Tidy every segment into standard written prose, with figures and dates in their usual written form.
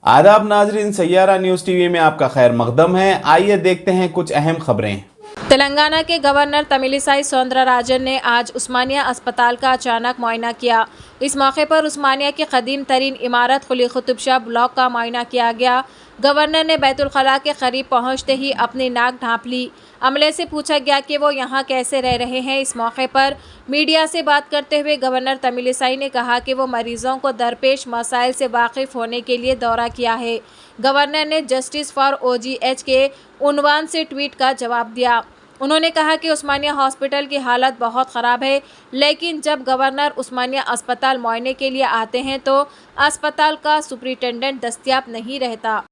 आदाब नाजरीन, Saiyaara news TV में आपका खैर मकदम है। आइए देखते हैं कुछ अहम खबरें। तेलंगाना के गवर्नर तमिलिसाई सौंदरराजन ने आज उस्मानिया अस्पताल का अचानक मुआयना किया। इस मौके पर उस्मानिया की कदीम तरीन इमारत कुली कुतुब शाह ब्लॉक का मुआयना किया गया। गवर्नर ने बैतुल खला के करीब पहुंचते ही अपनी नाक ढांप ली। अमले से पूछा गया कि वो यहाँ कैसे रह रहे हैं। इस मौके पर मीडिया से बात करते हुए गवर्नर तमिलिसाई ने कहा कि वो मरीजों को दरपेश मसाइल से वाकिफ होने के लिए दौरा किया है। गवर्नर ने जस्टिस फॉर OGH के उन्वान से ट्वीट का जवाब दिया। उन्होंने कहा कि उस्मानिया हॉस्पिटल की हालत बहुत ख़राब है, लेकिन जब गवर्नर उस्मानिया अस्पताल मुआयने के लिए आते हैं तो अस्पताल का सुपरिटेंडेंट दस्तयाब नहीं रहता।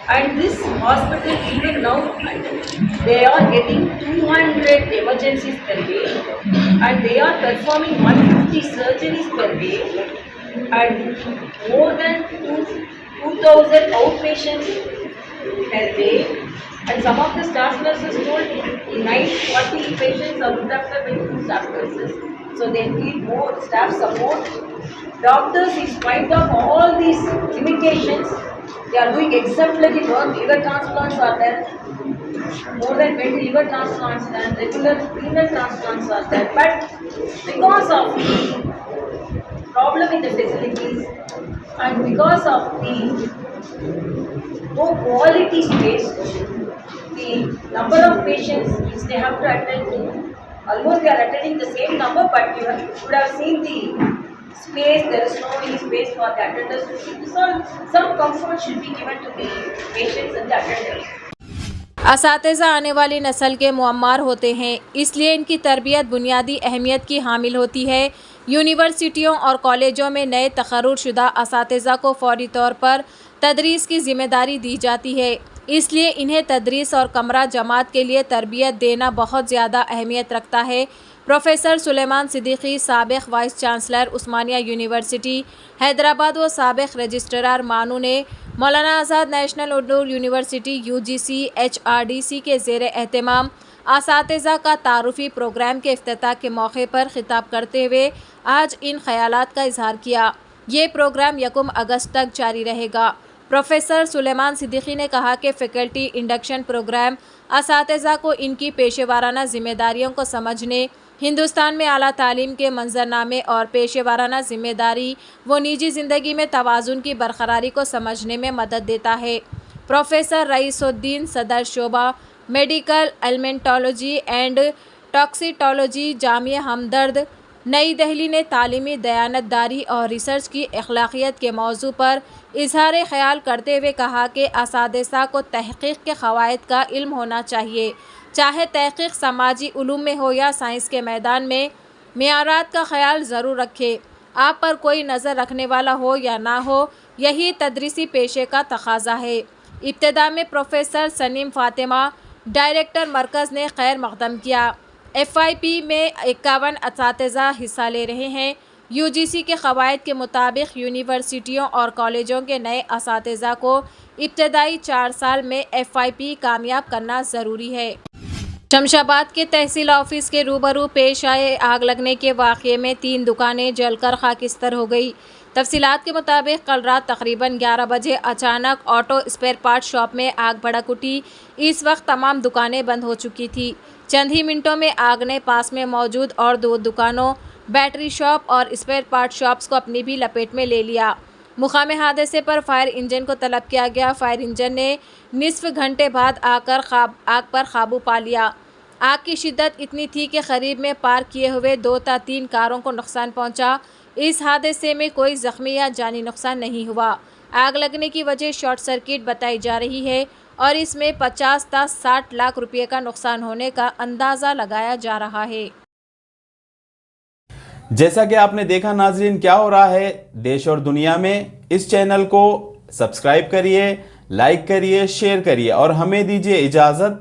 And this hospital, even now, they are getting 200 emergencies per day, and they are performing 150 surgeries per day, and more than 2,000 outpatients per day. And some of the staff nurses told night 40 patients are looked after by 2 staff nurses. So they need more staff support. Doctors, in spite of all these limitations, they are doing exemplary work. Liver transplants are there. More than 20 liver transplants and regular renal transplants are there. But because of the problem in the facilities and because of the low quality space, the number of patients which they have to attend to, almost they are attending the same number, but you should have seen the space. There is no any space for the attenders to sit. So some comfort should be given to the patients and the attenders. असातिज़ा आने वाली नस्ल के Muammar होते हैं, इसलिए इनकी तरबियत बुनियादी अहमियत की हामिल होती है। यूनिवर्सिटियों और कॉलेजों में नए तखर्रुरशुदा असातिज़ा को फौरी तौर पर तदरीस की ज़िम्मेदारी दी जाती है, इसलिए इन्हें तदरीस और कमरा जमात के लिए तरबियत देना बहुत ज़्यादा अहमियत रखता है। प्रोफेसर सुलेमान सिद्दीकी, साबिक़ vice chancellor Osmania university Hyderabad व साबिक़ रजिस्ट्रार मानू ने Maulana Azad national Urdu university UGC HRDC के ज़ेर एहतमाम असातिज़ा का तारुफ़ी प्रोग्राम के इफ्तिताह के मौके पर ख़िताब करते हुए आज इन ख़यालात का इजहार किया। ये प्रोग्राम 1 अगस्त तक जारी रहेगा। प्रोफेसर सुलेमान सिद्दीकी ने कहा कि फ़ैकल्टी इंडक्शन प्रोग्राम असातिज़ा को इनकी पेशेवाराना ज़िम्मेदारियों को समझने, हिंदुस्तान में आला तालीम के मंजरनामे और पेशेवाराना ज़िम्मेदारी व निजी ज़िंदगी में तवाज़ुन की बरकरारी को समझने में मदद देता है। प्रोफेसर रईसुद्दीन, सदर शोबा मेडिकल एलिमेंटोलॉजी एंड टॉक्सिटोलॉजी, जामिया हमदर्द, नई दिल्ली ने तालीमी दयानतदारी और रिसर्च की अखलाकियत के मौजू पर इजहार ख्याल करते हुए कहा कि असातिज़ा को तहक़ीक़ के क़वाइद का इल्म होना चाहिए, चाहे तहक़ीक़ समाजी उलूम में हो या साइंस के मैदान में। मेयारात का ख्याल ज़रूर रखें। आप पर कोई नज़र रखने वाला हो या ना हो, यही तदरीसी पेशे का तकाज़ा है। इब्तिदा में प्रोफेसर सनीम फ़ातिमा, डायरेक्टर मरकज़ ने खैर मक़दम किया। FIP में 51 असातिज़ा हिस्सा ले रहे हैं। UGC के क़वाइद के मुताबिक यूनिवर्सिटियों और कॉलेजों के नए असातिज़ा को इब्तदाई 4 साल में FIP कामयाब करना ज़रूरी है। शमशाबाद के तहसील ऑफिस के रूबरू पेश आए आग लगने के वाक़ये में 3 दुकानें जलकर खाकिस्तर हो गई। तफसीलात के मुताबिक कल रात तकरीबन 11 बजे अचानक ऑटो स्पेयर पार्ट शॉप में आग भड़क उठी। इस वक्त तमाम दुकानें बंद हो चुकी थी। चंद ही मिनटों में आग ने पास में मौजूद और 2 दुकानों, बैटरी शॉप और स्पेयर पार्ट शॉप्स को अपनी भी लपेट में ले लिया। मुकामे हादसे पर फायर इंजन को तलब किया गया। फायर इंजन ने निसफ घंटे बाद आग पर काबू पा लिया। आग की शिद्दत इतनी थी कि करीब में पार्क किए हुए 2 या 3 कारों को नुकसान पहुंचा। इस हादसे में कोई ज़ख्मी या जानी नुकसान नहीं हुआ। आग लगने की वजह शॉर्ट सर्किट बताई जा रही है और इसमें 50 से 60 लाख रुपये का नुकसान होने का अंदाज़ा लगाया जा रहा है। जैसा कि आपने देखा नाजरीन, क्या हो रहा है देश और दुनिया में। इस चैनल को सब्सक्राइब करिए, लाइक करिए, शेयर करिए और हमें दीजिए इजाज़त।